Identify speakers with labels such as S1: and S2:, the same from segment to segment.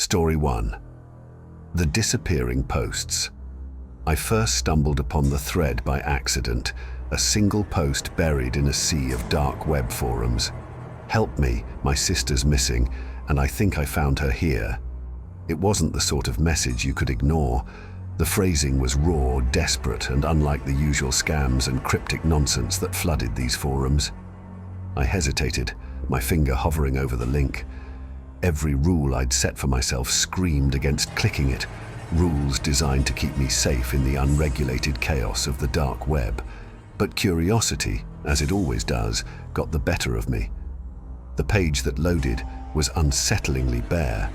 S1: Story 1. The disappearing posts. I first stumbled upon the thread by accident, a single post buried in a sea of dark web forums. "Help me, my sister's missing, and I think I found her here." It wasn't the sort of message you could ignore. The phrasing was raw, desperate, and unlike the usual scams and cryptic nonsense that flooded these forums. I hesitated, my finger hovering over the link. Every rule I'd set for myself screamed against clicking it, rules designed to keep me safe in the unregulated chaos of the dark web. But curiosity, as it always does, got the better of me. The page that loaded was unsettlingly bare.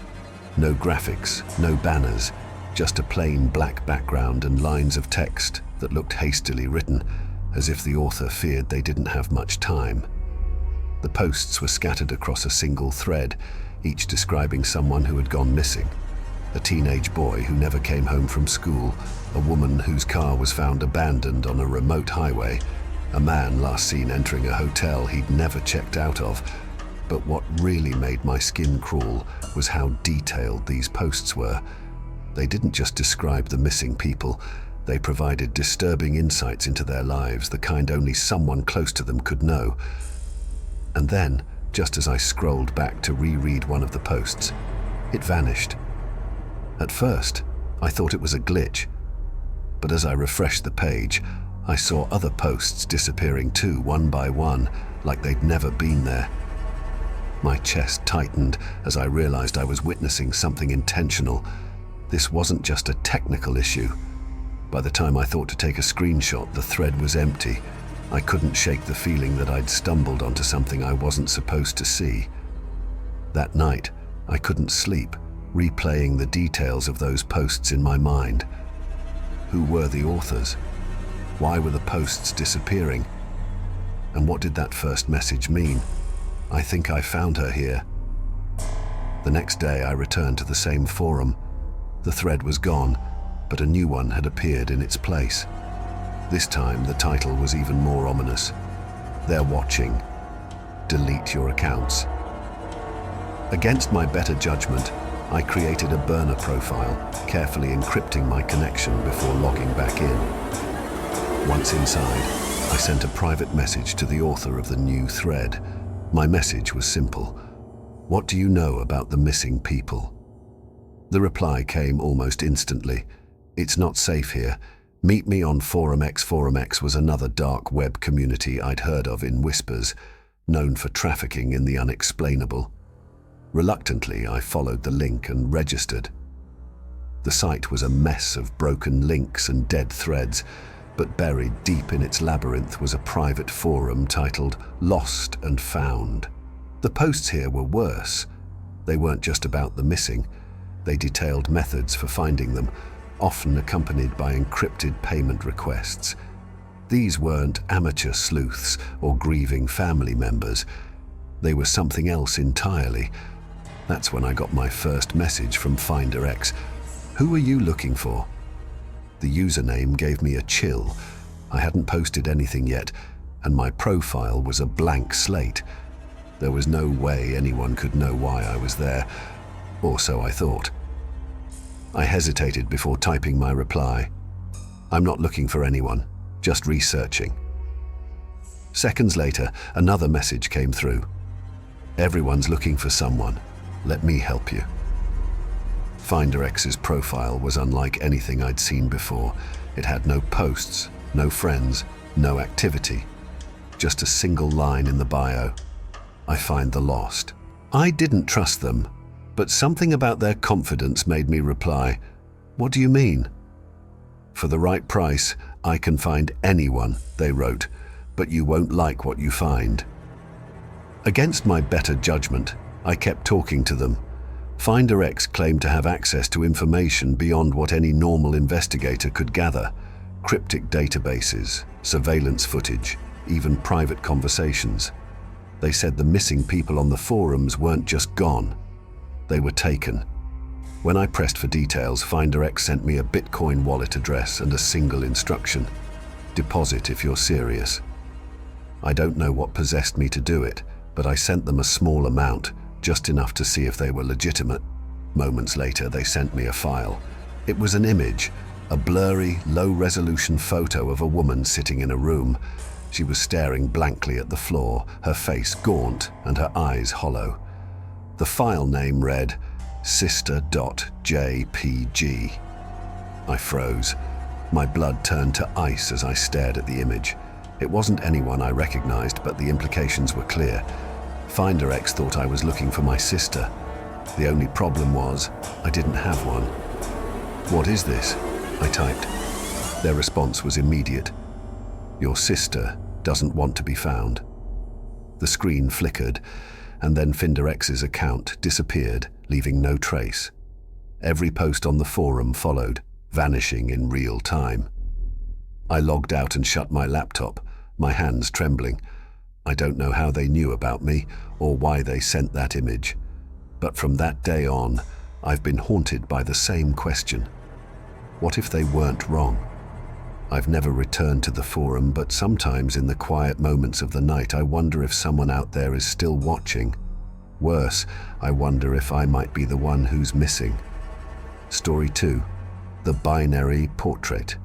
S1: No graphics, no banners, just a plain black background and lines of text that looked hastily written, as if the author feared they didn't have much time. The posts were scattered across a single thread, each describing someone who had gone missing. A teenage boy who never came home from school, a woman whose car was found abandoned on a remote highway, a man last seen entering a hotel he'd never checked out of. But what really made my skin crawl was how detailed these posts were. They didn't just describe the missing people, they provided disturbing insights into their lives, the kind only someone close to them could know. And then, just as I scrolled back to reread one of the posts, it vanished. At first, I thought it was a glitch, but as I refreshed the page, I saw other posts disappearing too, one by one, like they'd never been there. My chest tightened as I realized I was witnessing something intentional. This wasn't just a technical issue. By the time I thought to take a screenshot, the thread was empty. I couldn't shake the feeling that I'd stumbled onto something I wasn't supposed to see. That night, I couldn't sleep, replaying the details of those posts in my mind. Who were the authors? Why were the posts disappearing? And what did that first message mean? "I think I found her here." The next day, I returned to the same forum. The thread was gone, but a new one had appeared in its place. This time, the title was even more ominous. "They're watching. Delete your accounts." Against my better judgment, I created a burner profile, carefully encrypting my connection before logging back in. Once inside, I sent a private message to the author of the new thread. My message was simple. "What do you know about the missing people?" The reply came almost instantly. "It's not safe here. Meet me on Forum X." Forum X was another dark web community I'd heard of in whispers, known for trafficking in the unexplainable. Reluctantly, I followed the link and registered. The site was a mess of broken links and dead threads, but buried deep in its labyrinth was a private forum titled "Lost and Found." The posts here were worse. They weren't just about the missing. They detailed methods for finding them, often accompanied by encrypted payment requests. These weren't amateur sleuths or grieving family members. They were something else entirely. That's when I got my first message from Finder X. "Who are you looking for?" The username gave me a chill. I hadn't posted anything yet, and my profile was a blank slate. There was no way anyone could know why I was there, or so I thought. I hesitated before typing my reply. "I'm not looking for anyone, just researching." Seconds later, another message came through. "Everyone's looking for someone. Let me help you." Finder X's profile was unlike anything I'd seen before. It had no posts, no friends, no activity. Just a single line in the bio. "I find the lost." I didn't trust them, but something about their confidence made me reply, "What do you mean?" "For the right price, I can find anyone," they wrote, "but you won't like what you find." Against my better judgment, I kept talking to them. Finder X claimed to have access to information beyond what any normal investigator could gather. Cryptic databases, surveillance footage, even private conversations. They said the missing people on the forums weren't just gone. They were taken. When I pressed for details, Finder X sent me a Bitcoin wallet address and a single instruction. "Deposit if you're serious." I don't know what possessed me to do it, but I sent them a small amount, just enough to see if they were legitimate. Moments later, they sent me a file. It was an image, a blurry, low-resolution photo of a woman sitting in a room. She was staring blankly at the floor, her face gaunt and her eyes hollow. The file name read sister.jpg. I froze. My blood turned to ice as I stared at the image. It wasn't anyone I recognized, but the implications were clear. Finder X thought I was looking for my sister. The only problem was, I didn't have one. "What is this?" I typed. Their response was immediate. "Your sister doesn't want to be found." The screen flickered, and then Finder X's account disappeared, leaving no trace. Every post on the forum followed, vanishing in real time. I logged out and shut my laptop, my hands trembling. I don't know how they knew about me or why they sent that image. But from that day on, I've been haunted by the same question. What if they weren't wrong? I've never returned to the forum, but sometimes in the quiet moments of the night, I wonder if someone out there is still watching. Worse, I wonder if I might be the one who's missing. Story 2. The binary portrait.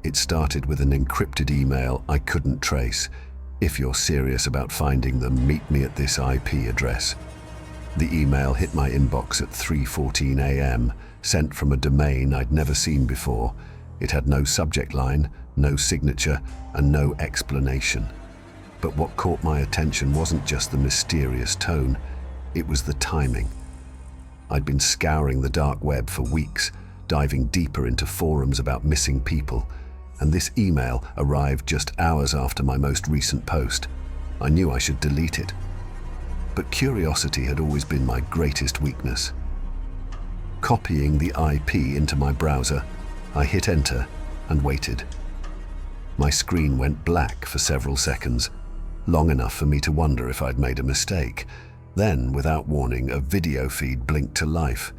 S1: It started with an encrypted email I couldn't trace. "If you're serious about finding them, meet me at this IP address." The email hit my inbox at 3:14 a.m., sent from a domain I'd never seen before. It had no subject line, no signature, and no explanation. But what caught my attention wasn't just the mysterious tone, it was the timing. I'd been scouring the dark web for weeks, diving deeper into forums about missing people, and this email arrived just hours after my most recent post. I knew I should delete it. But curiosity had always been my greatest weakness. Copying the IP into my browser, I hit enter and waited. My screen went black for several seconds, long enough for me to wonder if I'd made a mistake. Then, without warning, a video feed blinked to life.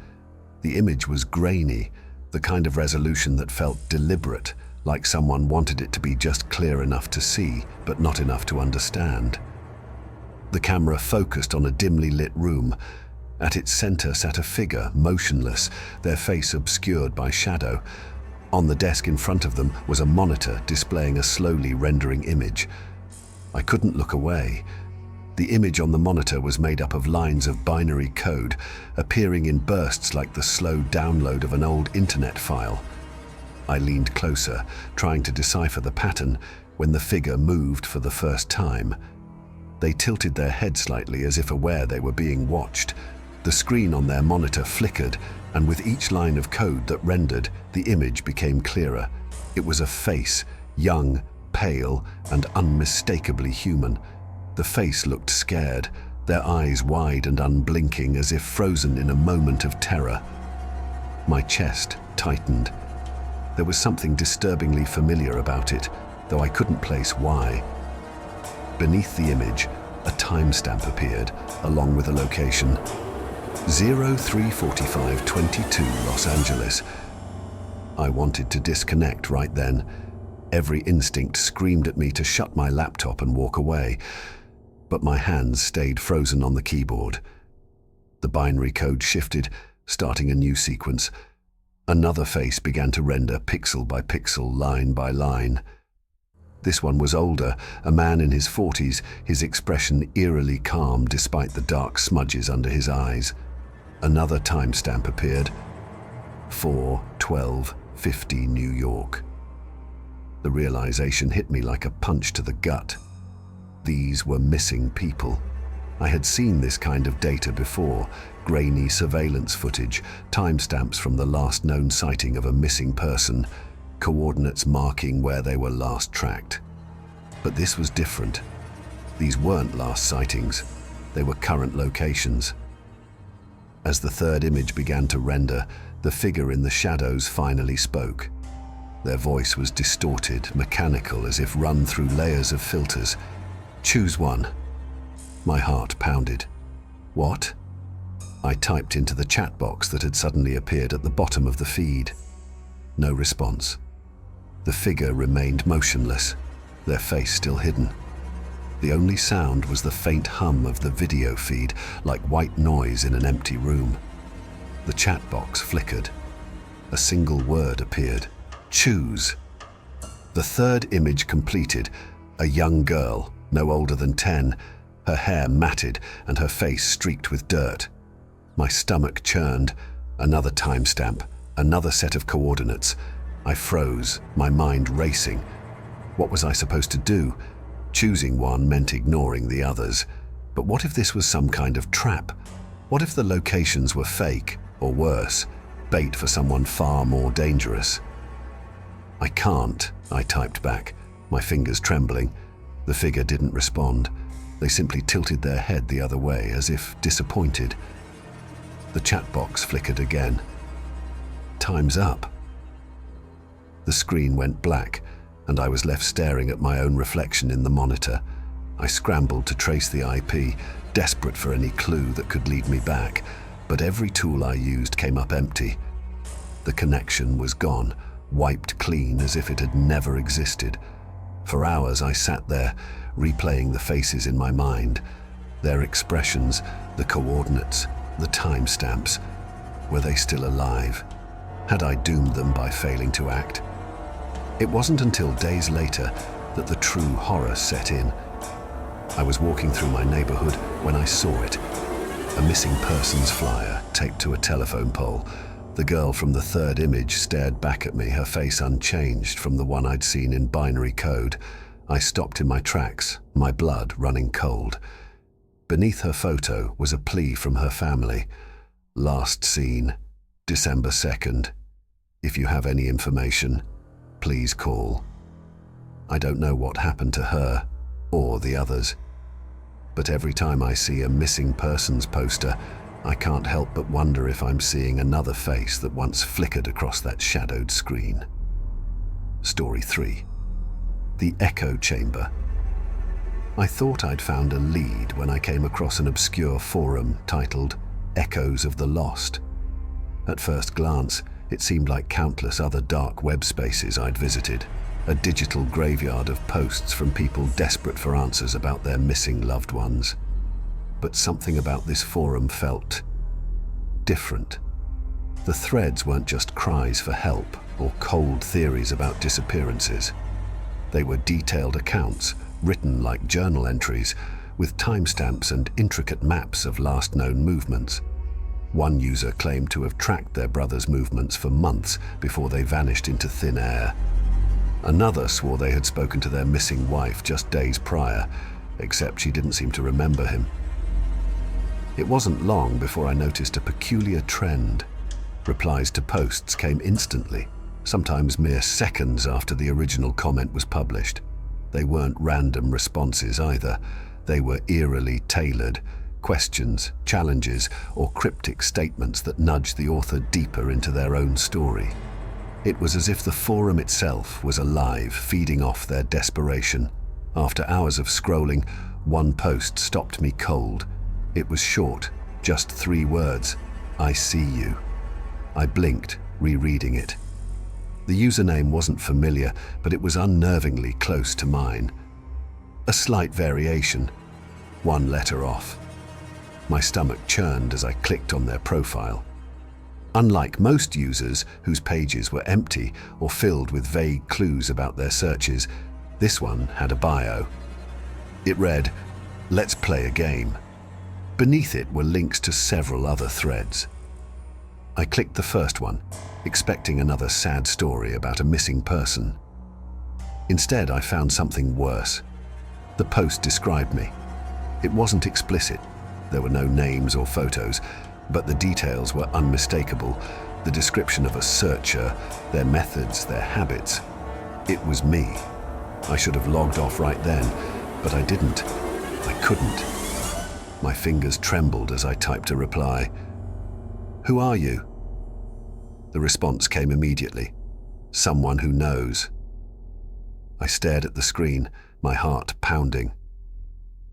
S1: The image was grainy, the kind of resolution that felt deliberate, like someone wanted it to be just clear enough to see, but not enough to understand. The camera focused on a dimly lit room. At its center sat a figure, motionless, their face obscured by shadow. On the desk in front of them was a monitor displaying a slowly rendering image. I couldn't look away. The image on the monitor was made up of lines of binary code, appearing in bursts like the slow download of an old internet file. I leaned closer, trying to decipher the pattern, when the figure moved for the first time. They tilted their head slightly as if aware they were being watched. The screen on their monitor flickered, and with each line of code that rendered, the image became clearer. It was a face, young, pale, and unmistakably human. The face looked scared, their eyes wide and unblinking as if frozen in a moment of terror. My chest tightened. There was something disturbingly familiar about it, though I couldn't place why. Beneath the image, a timestamp appeared, along with a location. 03:45:22 Los Angeles. I wanted to disconnect right then. Every instinct screamed at me to shut my laptop and walk away, but my hands stayed frozen on the keyboard. The binary code shifted, starting a new sequence. Another face began to render pixel by pixel, line by line. This one was older, a man in his 40s, his expression eerily calm despite the dark smudges under his eyes. Another timestamp appeared. 4:12:50 New York. The realization hit me like a punch to the gut. These were missing people. I had seen this kind of data before, grainy surveillance footage, timestamps from the last known sighting of a missing person, coordinates marking where they were last tracked. But this was different. These weren't last sightings, they were current locations. As the third image began to render, the figure in the shadows finally spoke. Their voice was distorted, mechanical, as if run through layers of filters. "Choose one." My heart pounded. "What?" I typed into the chat box that had suddenly appeared at the bottom of the feed. No response. The figure remained motionless, their face still hidden. The only sound was the faint hum of the video feed, like white noise in an empty room. The chat box flickered. A single word appeared. Choose. The third image completed. A young girl, no older than 10, her hair matted and her face streaked with dirt. My stomach churned. Another timestamp, another set of coordinates. I froze, my mind racing. What was I supposed to do? Choosing one meant ignoring the others. But what if this was some kind of trap? What if the locations were fake, or worse, bait for someone far more dangerous? I can't, I typed back, my fingers trembling. The figure didn't respond. They simply tilted their head the other way, as if disappointed. The chat box flickered again. Time's up. The screen went black, and I was left staring at my own reflection in the monitor. I scrambled to trace the IP, desperate for any clue that could lead me back, but every tool I used came up empty. The connection was gone, wiped clean as if it had never existed. For hours I sat there, replaying the faces in my mind, their expressions, the coordinates, the timestamps. Were they still alive? Had I doomed them by failing to act? It wasn't until days later that the true horror set in. I was walking through my neighborhood when I saw it. A missing persons flyer taped to a telephone pole. The girl from the third image stared back at me, her face unchanged from the one I'd seen in binary code. I stopped in my tracks, my blood running cold. Beneath her photo was a plea from her family. Last seen, December 2nd. If you have any information, please call. I don't know what happened to her or the others, but every time I see a missing persons poster, I can't help but wonder if I'm seeing another face that once flickered across that shadowed screen. Story 3. The Echo Chamber. I thought I'd found a lead when I came across an obscure forum titled Echoes of the Lost. At first glance, it seemed like countless other dark web spaces I'd visited, a digital graveyard of posts from people desperate for answers about their missing loved ones. But something about this forum felt different. The threads weren't just cries for help or cold theories about disappearances. They were detailed accounts, written like journal entries, with timestamps and intricate maps of last known movements. One user claimed to have tracked their brother's movements for months before they vanished into thin air. Another swore they had spoken to their missing wife just days prior, except she didn't seem to remember him. It wasn't long before I noticed a peculiar trend. Replies to posts came instantly, sometimes mere seconds after the original comment was published. They weren't random responses either. They were eerily tailored, questions, challenges, or cryptic statements that nudged the author deeper into their own story. It was as if the forum itself was alive, feeding off their desperation. After hours of scrolling, one post stopped me cold. It was short, just 3 words: I see you. I blinked, rereading it. The username wasn't familiar, but it was unnervingly close to mine. A slight variation, 1 letter off. My stomach churned as I clicked on their profile. Unlike most users whose pages were empty or filled with vague clues about their searches, this one had a bio. It read, "Let's play a game." Beneath it were links to several other threads. I clicked the first one, expecting another sad story about a missing person. Instead, I found something worse. The post described me. It wasn't explicit. There were no names or photos, but the details were unmistakable. The description of a searcher, their methods, their habits. It was me. I should have logged off right then, but I didn't. I couldn't. My fingers trembled as I typed a reply. "Who are you?" The response came immediately. "Someone who knows." I stared at the screen, my heart pounding.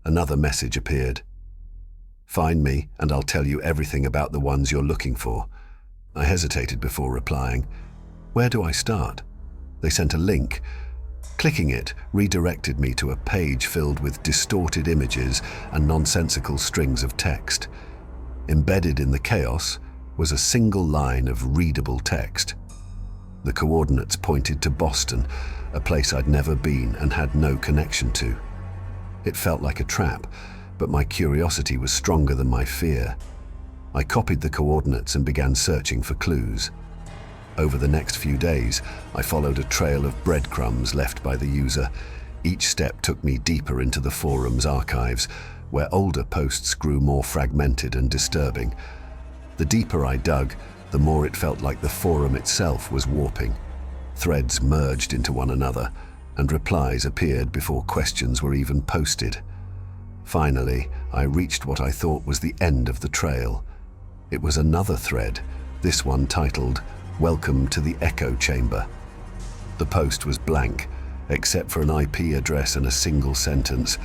S1: Another message appeared. "Find me and I'll tell you everything about the ones you're looking for." I hesitated before replying. Where do I start? They sent a link. Clicking it redirected me to a page filled with distorted images and nonsensical strings of text. Embedded in the chaos was a single line of readable text. The coordinates pointed to Boston, a place I'd never been and had no connection to. It felt like a trap, but my curiosity was stronger than my fear. I copied the coordinates and began searching for clues. Over the next few days, I followed a trail of breadcrumbs left by the user. Each step took me deeper into the forum's archives, where older posts grew more fragmented and disturbing. The deeper I dug, the more it felt like the forum itself was warping. Threads merged into one another, and replies appeared before questions were even posted. Finally, I reached what I thought was the end of the trail. It was another thread, this one titled, "Welcome to the Echo Chamber." The post was blank, except for an IP address and a single sentence.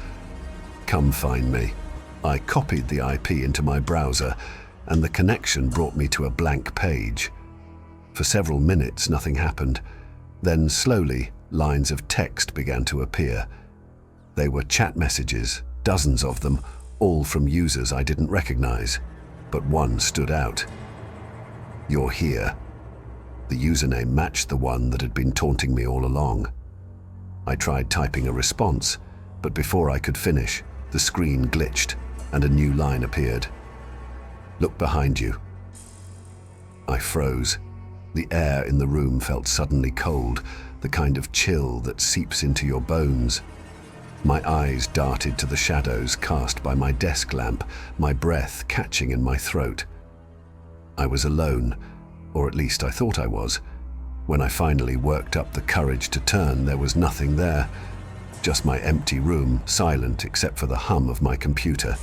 S1: "Come find me." I copied the IP into my browser, and the connection brought me to a blank page. For several minutes, nothing happened. Then, slowly, lines of text began to appear. They were chat messages, dozens of them, all from users I didn't recognize. But one stood out. "You're here." The username matched the one that had been taunting me all along. I tried typing a response, but before I could finish, the screen glitched and a new line appeared. "Look behind you." I froze. The air in the room felt suddenly cold, the kind of chill that seeps into your bones. My eyes darted to the shadows cast by my desk lamp, my breath catching in my throat. I was alone, or at least I thought I was. When I finally worked up the courage to turn, there was nothing there. Just my empty room, silent except for the hum of my computer.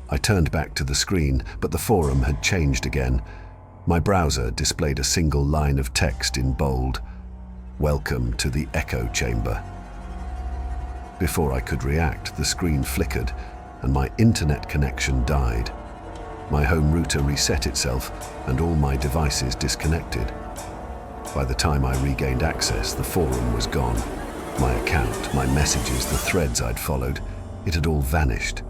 S1: I turned back to the screen, but the forum had changed again. My browser displayed a single line of text in bold. "Welcome to the Echo Chamber." Before I could react, the screen flickered and my internet connection died. My home router reset itself and all my devices disconnected. By the time I regained access, the forum was gone. My account, my messages, the threads I'd followed, it had all vanished.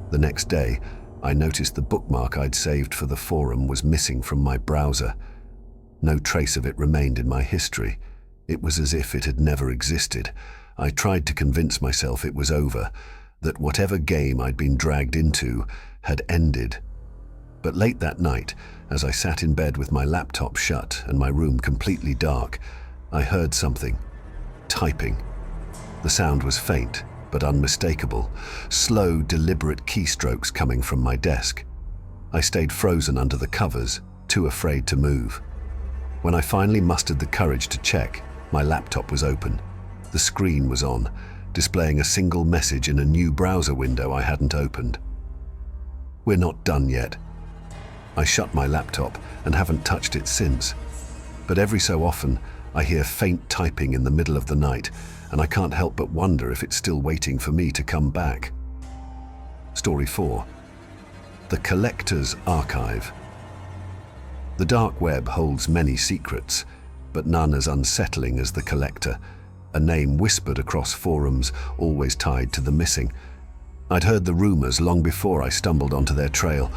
S1: The next day, I noticed the bookmark I'd saved for the forum was missing from my browser. No trace of it remained in my history. It was as if it had never existed. I tried to convince myself it was over, that whatever game I'd been dragged into had ended. But late that night, as I sat in bed with my laptop shut and my room completely dark, I heard something. Typing. The sound was faint, but unmistakable. Slow, deliberate keystrokes coming from my desk. I stayed frozen under the covers, too afraid to move. When I finally mustered the courage to check, my laptop was open. The screen was on, displaying a single message in a new browser window I hadn't opened. "We're not done yet." I shut my laptop and haven't touched it since. But every so often, I hear faint typing in the middle of the night, and I can't help but wonder if it's still waiting for me to come back. Story 4. The Collector's Archive. The dark web holds many secrets, but none as unsettling as the Collector, a name whispered across forums, always tied to the missing. I'd heard the rumors long before I stumbled onto their trail.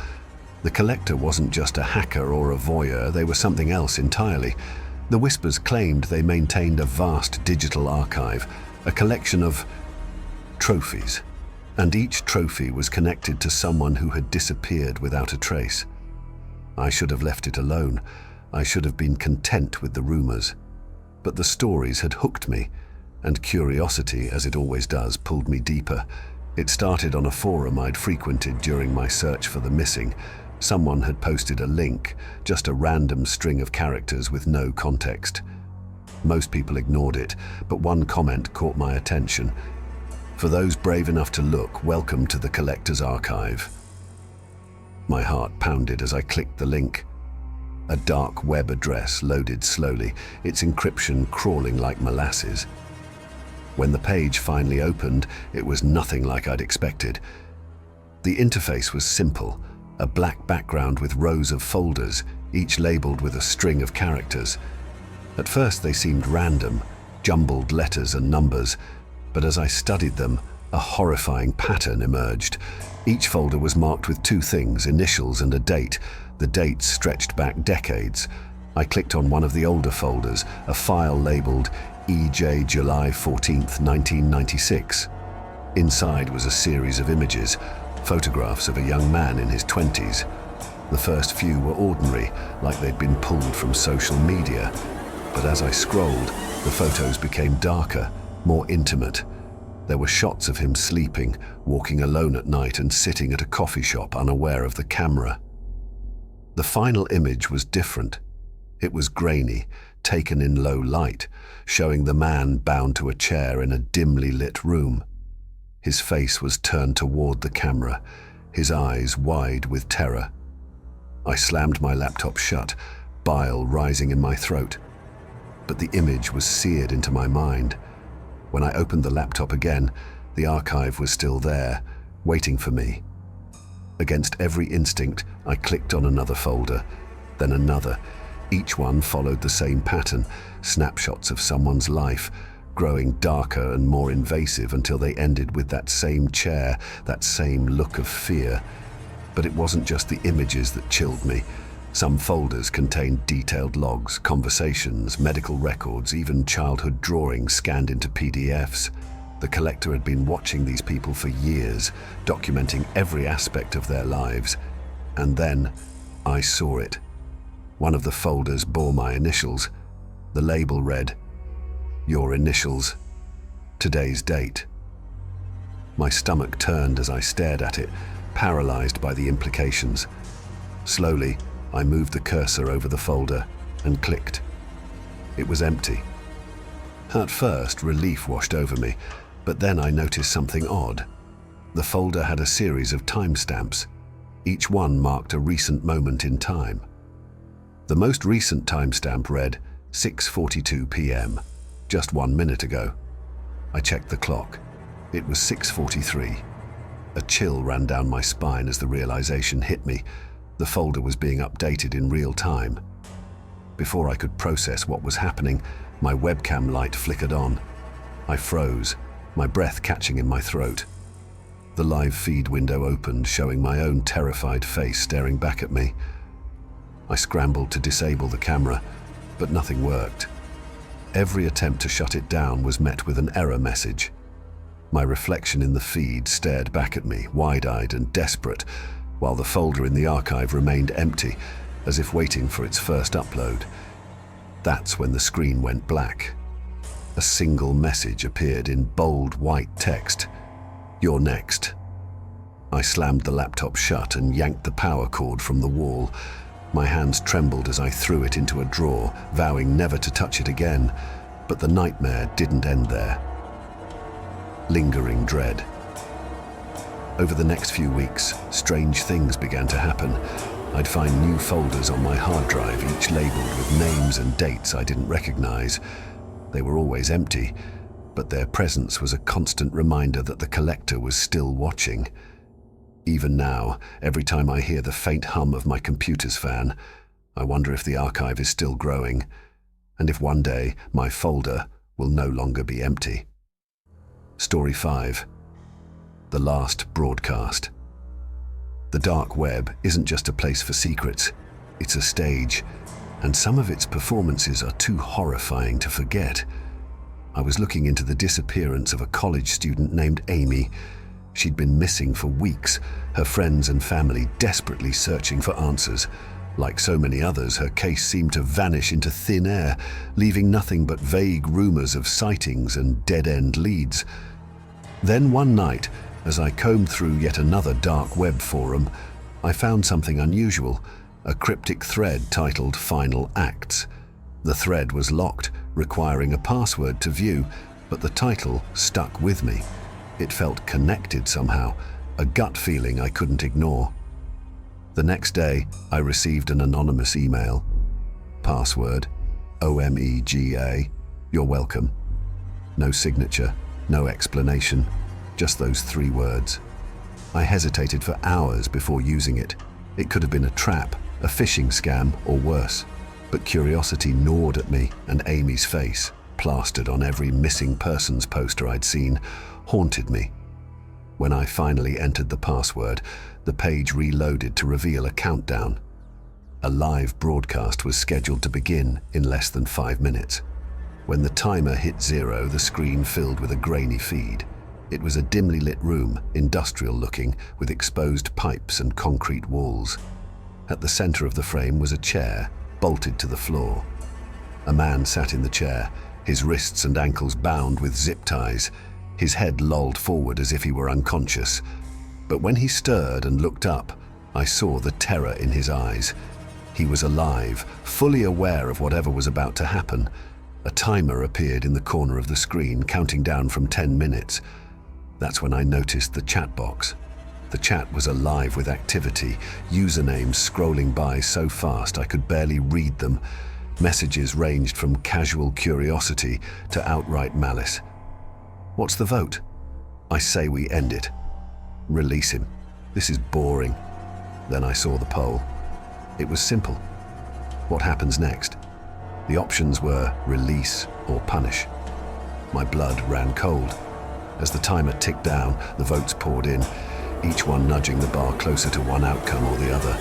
S1: The Collector wasn't just a hacker or a voyeur, they were something else entirely. The whispers claimed they maintained a vast digital archive, a collection of trophies, and each trophy was connected to someone who had disappeared without a trace. I should have left it alone. I should have been content with the rumors. But the stories had hooked me, and curiosity, as it always does, pulled me deeper. It started on a forum I'd frequented during my search for the missing. Someone had posted a link, just a random string of characters with no context. Most people ignored it, but one comment caught my attention. "For those brave enough to look, welcome to the Collector's Archive." My heart pounded as I clicked the link. A dark web address loaded slowly, its encryption crawling like molasses. When the page finally opened, it was nothing like I'd expected. The interface was simple, a black background with rows of folders, each labeled with a string of characters. At first they seemed random, jumbled letters and numbers, but as I studied them, a horrifying pattern emerged. Each folder was marked with two things, initials and a date. The dates stretched back decades. I clicked on one of the older folders, a file labeled EJ July 14th, 1996. Inside was a series of images, photographs of a young man in his 20s. The first few were ordinary, like they'd been pulled from social media. But as I scrolled, the photos became darker, more intimate. There were shots of him sleeping, walking alone at night, and sitting at a coffee shop unaware of the camera. The final image was different. It was grainy, taken in low light, showing the man bound to a chair in a dimly lit room. His face was turned toward the camera, his eyes wide with terror. I slammed my laptop shut, bile rising in my throat. But the image was seared into my mind. When I opened the laptop again, the archive was still there, waiting for me. Against every instinct, I clicked on another folder, then another. Each one followed the same pattern, snapshots of someone's life, growing darker and more invasive until they ended with that same chair, that same look of fear. But it wasn't just the images that chilled me. Some folders contained detailed logs, conversations, medical records, even childhood drawings scanned into PDFs. The collector had been watching these people for years, documenting every aspect of their lives. And then I saw it. One of the folders bore my initials. The label read, "Your initials, today's date." My stomach turned as I stared at it, paralyzed by the implications. Slowly, I moved the cursor over the folder and clicked. It was empty. At first, relief washed over me, but then I noticed something odd. The folder had a series of timestamps. Each one marked a recent moment in time. The most recent timestamp read 6:42 p.m., just 1 minute ago. I checked the clock. It was 6:43. A chill ran down my spine as the realization hit me. The folder was being updated in real time. Before I could process what was happening, my webcam light flickered on. I froze, my breath catching in my throat. The live feed window opened, showing my own terrified face staring back at me. I scrambled to disable the camera, but nothing worked. Every attempt to shut it down was met with an error message. My reflection in the feed stared back at me, wide-eyed and desperate, while the folder in the archive remained empty, as if waiting for its first upload. That's when the screen went black. A single message appeared in bold white text. "You're next." I slammed the laptop shut and yanked the power cord from the wall. My hands trembled as I threw it into a drawer, vowing never to touch it again. But the nightmare didn't end there. Lingering dread. Over the next few weeks, strange things began to happen. I'd find new folders on my hard drive, each labeled with names and dates I didn't recognize. They were always empty, but their presence was a constant reminder that the collector was still watching. Even now, every time I hear the faint hum of my computer's fan, I wonder if the archive is still growing, and if one day my folder will no longer be empty. Story 5. The Last Broadcast. The dark web isn't just a place for secrets, it's a stage, and some of its performances are too horrifying to forget. I was looking into the disappearance of a college student named Amy. She'd been missing for weeks, her friends and family desperately searching for answers. Like so many others, her case seemed to vanish into thin air, leaving nothing but vague rumors of sightings and dead-end leads. Then one night, as I combed through yet another dark web forum, I found something unusual, a cryptic thread titled Final Acts. The thread was locked, requiring a password to view, but the title stuck with me. It felt connected somehow, a gut feeling I couldn't ignore. The next day, I received an anonymous email. Password, OMEGA, you're welcome. No signature, no explanation, just those 3 words. I hesitated for hours before using it. It could have been a trap, a phishing scam, or worse. But curiosity gnawed at me, and Amy's face, plastered on every missing persons poster I'd seen, haunted me. When I finally entered the password, the page reloaded to reveal a countdown. A live broadcast was scheduled to begin in less than 5 minutes. When the timer hit 0, the screen filled with a grainy feed. It was a dimly lit room, industrial-looking, with exposed pipes and concrete walls. At the center of the frame was a chair, bolted to the floor. A man sat in the chair, his wrists and ankles bound with zip ties, his head lolled forward as if he were unconscious. But when he stirred and looked up, I saw the terror in his eyes. He was alive, fully aware of whatever was about to happen. A timer appeared in the corner of the screen, counting down from 10 minutes. That's when I noticed the chat box. The chat was alive with activity, usernames scrolling by so fast I could barely read them. Messages ranged from casual curiosity to outright malice. What's the vote? I say we end it. Release him. This is boring. Then I saw the poll. It was simple. What happens next? The options were release or punish. My blood ran cold. As the timer ticked down, the votes poured in, each one nudging the bar closer to one outcome or the other.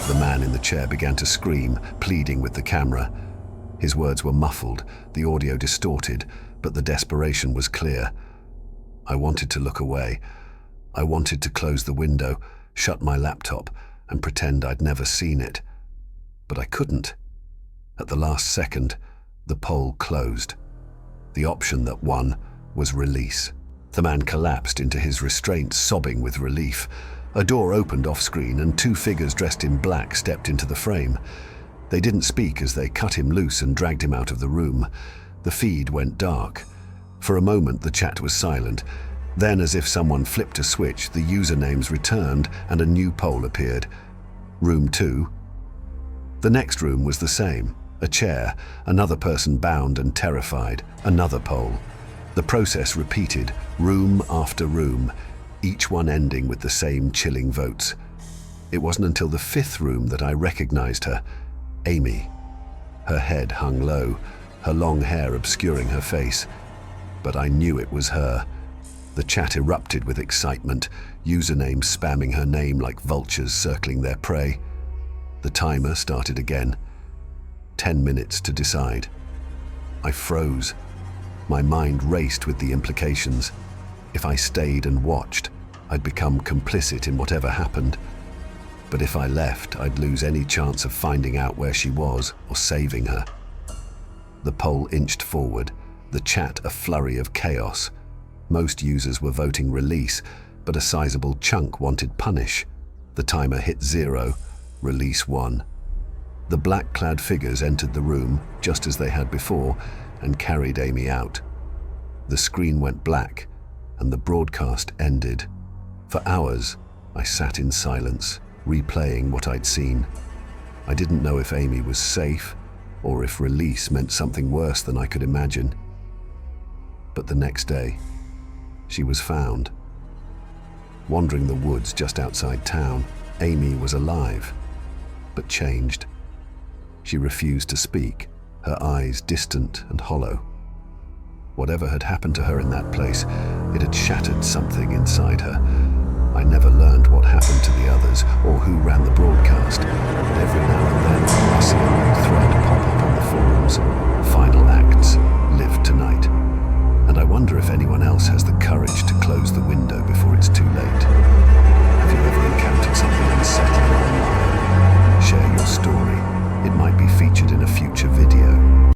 S1: The man in the chair began to scream, pleading with the camera. His words were muffled, the audio distorted, but the desperation was clear. I wanted to look away. I wanted to close the window, shut my laptop, and pretend I'd never seen it. But I couldn't. At the last second, the poll closed. The option that won was release. The man collapsed into his restraint, sobbing with relief. A door opened off-screen and 2 figures dressed in black stepped into the frame. They didn't speak as they cut him loose and dragged him out of the room. The feed went dark. For a moment, the chat was silent. Then, as if someone flipped a switch, the usernames returned and a new poll appeared. Room 2. The next room was the same. A chair, another person bound and terrified, another poll. The process repeated, room after room, each one ending with the same chilling votes. It wasn't until the 5th room that I recognized her, Amy. Her head hung low, her long hair obscuring her face. But I knew it was her. The chat erupted with excitement, usernames spamming her name like vultures circling their prey. The timer started again. 10 minutes to decide. I froze. My mind raced with the implications. If I stayed and watched, I'd become complicit in whatever happened. But if I left, I'd lose any chance of finding out where she was or saving her. The poll inched forward, the chat a flurry of chaos. Most users were voting release, but a sizable chunk wanted punish. The timer hit 0, release won. The black-clad figures entered the room, just as they had before, and carried Amy out. The screen went black, and the broadcast ended. For hours, I sat in silence, replaying what I'd seen. I didn't know if Amy was safe, or if release meant something worse than I could imagine. But the next day, she was found. Wandering the woods just outside town, Amy was alive, but changed. She refused to speak, her eyes distant and hollow. Whatever had happened to her in that place, it had shattered something inside her. I never learned what happened to the others or who ran the broadcast, but every now and then I see a new